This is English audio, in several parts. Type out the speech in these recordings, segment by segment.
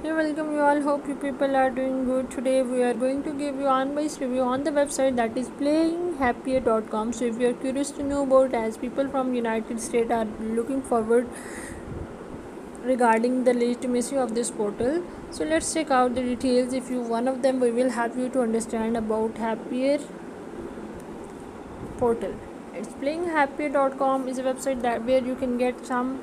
Hey, welcome you all. Hope you people are doing good. Today we are going to give you unbiased review on the website that is playinghappier.com. So if you are curious to know about as people from United States are looking forward regarding the legitimacy of this portal. So let's check out the details. If you one of them we will help you to understand about Happier portal. It's playinghappier.com is a website that where you can get some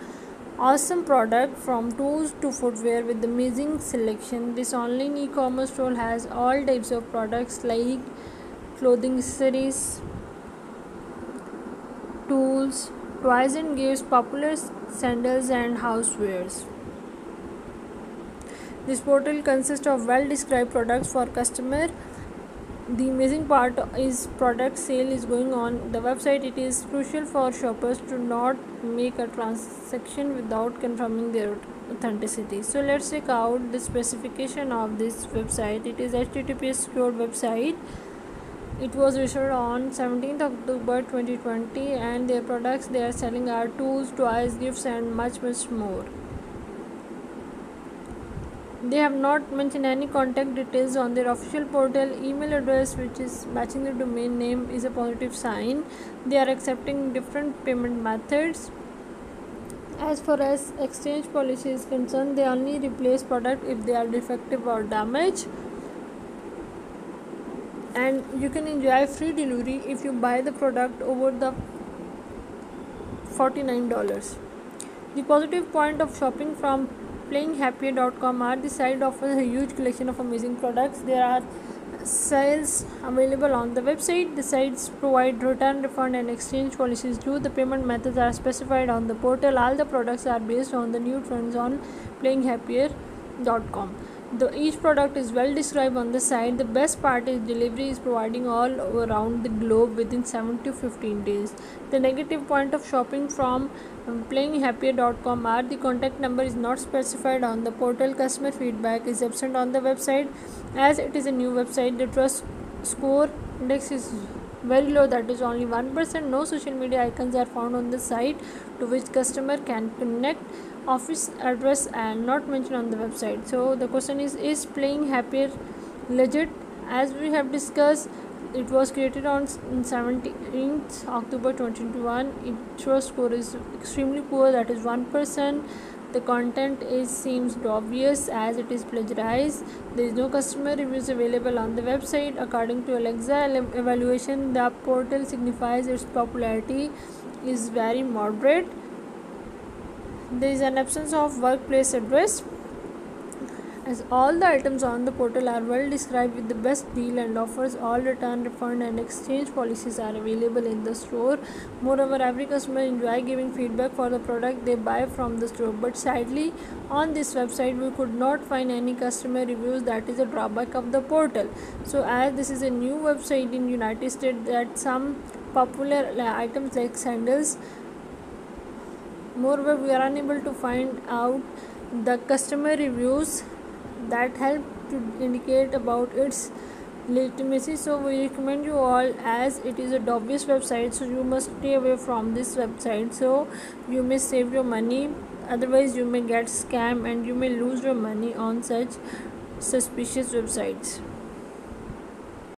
awesome product from tools to footwear with amazing selection. This online e-commerce store has all types of products like clothing accessories, tools, toys and gifts, popular sandals and housewares. This portal consists of well described products for customer. The amazing part is product sale is going on the website. It is crucial for shoppers to not make a transaction without confirming their authenticity. So let's check out the specification of this website. It is HTTPS secured website. It was issued on 17th October 2020 and their products they are selling are tools, toys, gifts and much more. They have not mentioned any contact details on their official portal. Email address which is matching the domain name is a positive sign. They are accepting different payment methods. As far as exchange policy is concerned, they only replace product if they are defective or damaged. And you can enjoy free delivery if you buy the product over the $49. The positive point of shopping from playinghappier.com are the site offers a huge collection of amazing products. There are sales available on the website. The sites provide return, refund and exchange policies too. The payment methods are specified on the portal. All the products are based on the new trends on playinghappier.com. Each product is well described on the site. The best part is delivery is providing all around the globe within 7 to 15 days. The negative point of shopping from playinghappier.com are the contact number is not specified on the portal. Customer feedback is absent on the website. As it is a new website, the trust score index is very low, that is only 1%. No social media icons are found on the site to which customer can connect. Office address and not mentioned on the website. So the question is Playing Happier legit? As we have discussed, it was created on 17th October 2021. Its trust score is extremely poor, that is 1%. The content seems obvious as it is plagiarized. There is no customer reviews available on the website. According to Alexa evaluation, the portal signifies its popularity is very moderate. There is an absence of workplace address, as all the items on the portal are well described with the best deal and offers. All return, refund and exchange policies are available in the store. Moreover, every customer enjoy giving feedback for the product they buy from the store. But sadly, on this website we could not find any customer reviews. That is a drawback of the portal. So as this is a new website in United States, that some popular items like sandals. Moreover, we are unable to find out the customer reviews that help to indicate about its legitimacy. So we recommend you all, as it is a dubious website, so you must stay away from this website, so you may save your money. Otherwise you may get scammed and you may lose your money on such suspicious websites.